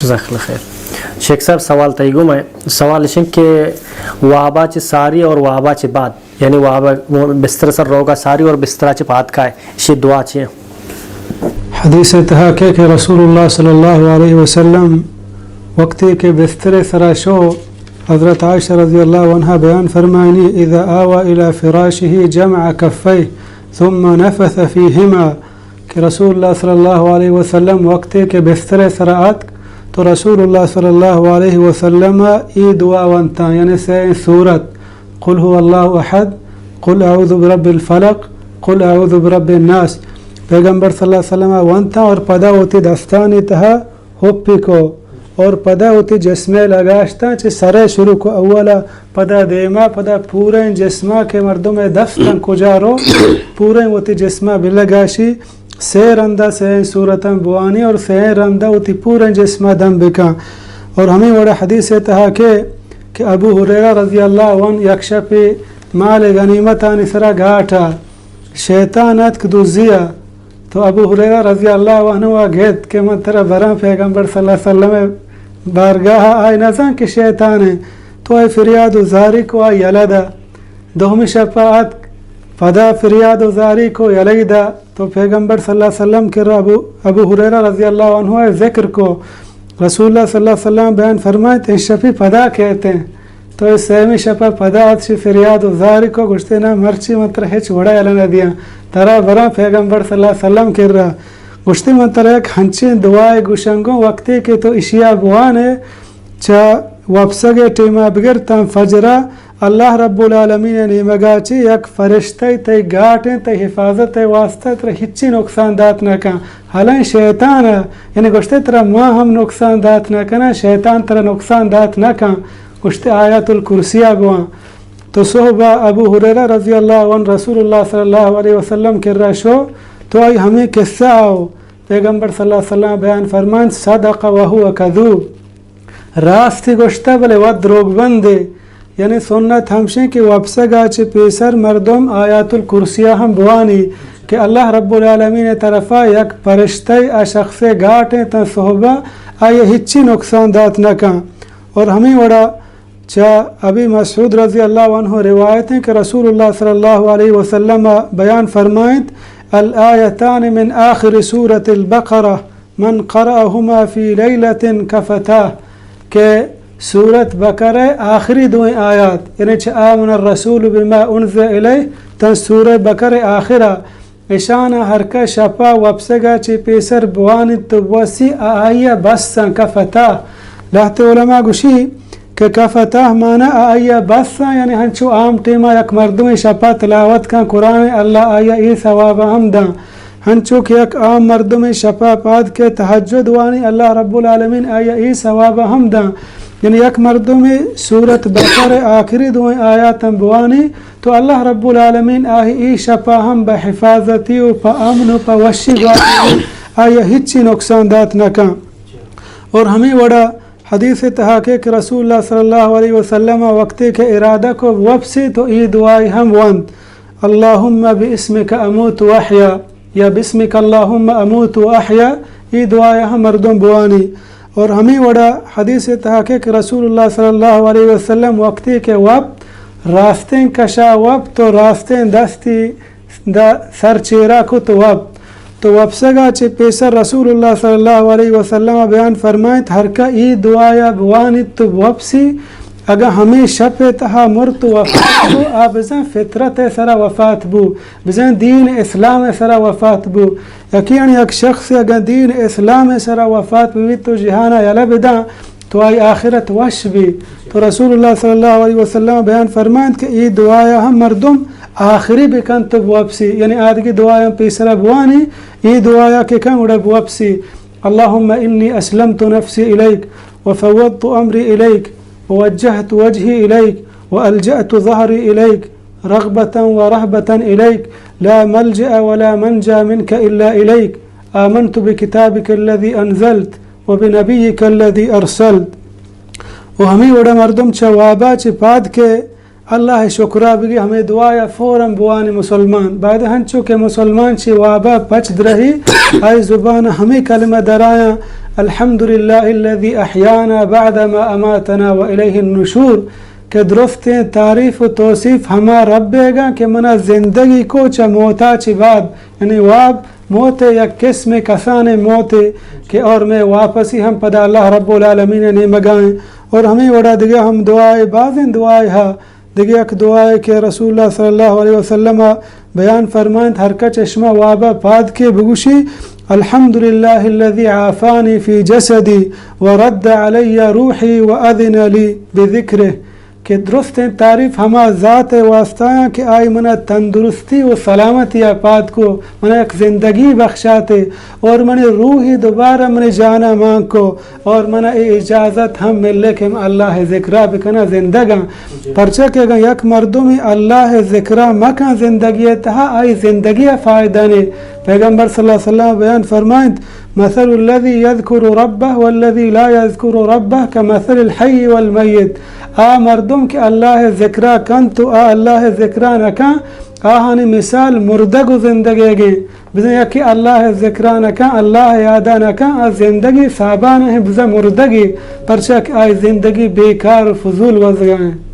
جزاک اللہ خیر. شیخ صاحب سوال تیگو میں سوال شن کہ وابا چ ساری اور وابا چ بعد یعنی وابا بستر سر روگا ساری اور بستر چ بعد کا ہے یہ دعا چ حدیث تہا کہ رسول اللہ صلی اللہ علیہ وسلم وقتی کے بستر سراشو حضرت عائشہ رضی اللہ عنہ بیان فرمائنی اذا آوى الى فراشه جمع کفیہ ثم نفث فیہما کہ رسول اللہ صلی اللہ علیہ وسلم وقتی کے بستر سرات تو رسول اللہ صلی اللہ علیہ وسلم ای دعا ونتا یعنی سے سورت قل هو اللہ احد قل اعوذ برب الفلق قل اعوذ برب الناس پیغمبر صلی اللہ علیہ وسلم ونتا اور پدا ہوتی دستانی تہا ہوپی کو اور پدا ہوتی جسمے لگاشتا چھ سرے شروع کو اولا پدا دیما پدا پورے جسمہ کے مردوں میں دفتن کجارو پورے ہوتی جسمہ بلگاشی سے رندہ سے صورتاں بوانی اور سے رندہ ہوتی پورے جسمہ دم بکا. اور ہمیں وڑا حدیث تہا کہ ابو ہریرہ رضی اللہ عنہ یکشا پی مال غنیمتانی سرا گھاٹا شیطانت کدوزیا تو ابو ہریرہ رضی اللہ عنہ گھت کہ من ترہ برام پیغمبر صلی اللہ علیہ وسلم بارگاہ آئی نظام کی شیطان ہے تو آئی فریاد و زاری کو آئی یلدا دومی شفاعت پدا فریاد و زاری کو یلیدا تو پیغمبر صلی اللہ علیہ وسلم کے ابو ہریرہ رضی اللہ عنہ ذکر کو رسول اللہ صلی اللہ علیہ وسلم بیان فرمائے ان شفی پدا کہتے ہیں تو اس سیمی شفا پدا اتشی فریاد و زاری کو گشتے نا مرچی مطر ہچ وڑا یلنا دیا ترہ برا پیغمبر صلی اللہ علیہ وسلم کر رہا گشتی مطر ایک ہنچین دعائے گوشنگوں وقتی کے تو اشیاء بوانے چا وابسگے ٹیمہ بگرتا فجرہ اللہ رب العالمین نیمگا چی یک فرشتے تی گاٹیں تی حفاظت تی واسطہ تر ہچی نقصان دات نہ کن حالان شیطان یعنی گشتے تر ما ہم نقصان دات نہ کن شیطان تر نقصان دات نہ کن گشتے آیات الکرسیہ گوان تو صحبہ ابو ہریرہ رضی اللہ عنہ رسول اللہ صلی اللہ علیہ وسلم کر رہا شو تو آئی ہمیں قصہ آؤ پیغمبر صلی اللہ علیہ وسلم بیان فرمان صدق وہو کذوب راستی گشتہ بلے ود دروگ بندے یعنی سنت ہمشیں کہ وابسگا چی پیسر مردم آیات الکرسیہ ہم بوانی کہ اللہ رب العالمین طرفا یک پرشتے شخص گاٹیں تا صحبہ آئے ہچی نقصان دات نہ کن. اور ہمیں وڑا چا ابی مسعود رضی اللہ عنہ روایت ہیں کہ رسول اللہ صلی اللہ علیہ وسلم بیان فرمائیں الآیتان من آخر سورة البقرہ من قرأہما فی لیلت کفتاہ کہ سورت بقرہ آخری دوئیں آیات یعنی چھ آمن الرسول بما انزل الیہ تن سورہ بقرہ آخرہ اشانہ ہرکا شپا وابسگا چی پیسر بوانی تو وسی آئیہ بسن کفتاہ لہت علماء گوشی کہ کفتاہ مانا آئیہ بسن یعنی ہنچو عام ٹیمہ یک مردمی شپا تلاوت کا قرآن اللہ آئیہ ای ثواب ہم داں ہنچو کہ یک عام مردمی شپا پاد کے تہجد وانی اللہ رب العالمین آئیہ ای ثواب ہم داں یعنی یک مردمی سورت بقرہ آخری دوئیں آیات بوانی تو اللہ رب العالمین آئی ای شپا ہم بحفاظتی و پا امن و پا وشی گوانی آئیہ ہچی نقصان دات نکا. اور ہمیں وڑا حدیث تحاکے کہ رسول اللہ صلی اللہ علیہ وسلم وقتی کے ارادہ کو وپسی تو ای دعائی ہم وند اللہم باسمک اموت و احیا یا باسمک اللہم اموت و احیا ای دعائی ہم مردم بوانی. اور ہمیں وڑا حدیث تحاکے کہ رسول اللہ صلی اللہ علیہ وسلم وقتی کے وقت راستیں کشا وقت تو راستیں دستی سر چیرہ کو تو وقت تو وپسگا چی پیسر رسول اللہ صلی اللہ علیہ وسلم بیان فرمائیں ہرکا ای دعایا بوانی تو وپسی اگر ہمیں شپ تہا مرت وفات بو آبزن فطرت سرا وفات بو بزن دین اسلام سرا وفات بو یقین یک شخص اگر دین اسلام سرا وفات بھی تو جہانا یلا بدا تو آئی آخرت وش بھی. تو رسول اللہ صلی اللہ علیہ وسلم بیان فرمائیں کہ ای دعایا ہم مردم آخری بکن تو بوابسی یعنی آدھگی دعایا پیسرا بوانی ای دعایا کہ کن اڑا بوابسی اللہم انی اسلمت نفسی الیک وفوضت امری الیک ووجهت وجهي إليك وألجأت ظهري إليك رغبة ورهبة إليك لا ملجأ ولا منجا منك إلا إليك آمنت بكتابك الذي أنزلت وبنبيك الذي أرسلت. وهمي وڑا مردم چوابا چی پاد کے اللہ شکرہ بگی ہمیں دعایا فوراً بوانی مسلمان بعد ہنچو کہ مسلمان چی وابا پچ درہی آئی زبان ہمیں کلمہ درایا الحمد للہ الذی احیانا بعد ما اماتنا و الیہ النشور کہ درست تعریف و توصیف ہما رب گا کہ منا زندگی کو چا موتا چی بعد یعنی واب موت یا قسم کسان موت کہ اور میں واپسی ہم پدا اللہ رب العالمین نے مگائیں اور ہمیں وڑا دیگا ہم دعائے بعض دعائے ہاں دیگا ایک دعائے کہ رسول اللہ صلی اللہ علیہ وسلم بیان فرمائیں ہرکا چشمہ وابا پاد کے بگوشی الحمدللہ الذی عافانی فی جسدی ورد علی روحی واذن لی بذکرہ کہ درست تعریف ہما ذات واسطہ کہ آئی منا تندرستی و سلامتی آپاد کو منا ایک زندگی بخشاتے اور منی روحی دوبارہ منی جانا مانگ کو اور منا اجازت ہم ملے کہ اللہ ذکرہ بکنا زندگاں پرچہ کہ اگر یک مردمی اللہ ذکرہ مکہ زندگی تہا آئی زندگی فائدہ نے پیغمبر صلی اللہ علیہ وسلم بیان فرمائیں مثل الذي يذكر ربه والذي لا يذكر ربه كمثل الحي والميت مردم کہ اللہ ذکرہ کن تو اللہ ذکرہ نکن آہانی مثال مردگ و زندگی گئے بزن یکی اللہ ذکرہ نکن اللہ یادہ نکن زندگی صحابان ہیں بزن مردگی پرچہ کہ آئی زندگی بیکار و فضول وزگائیں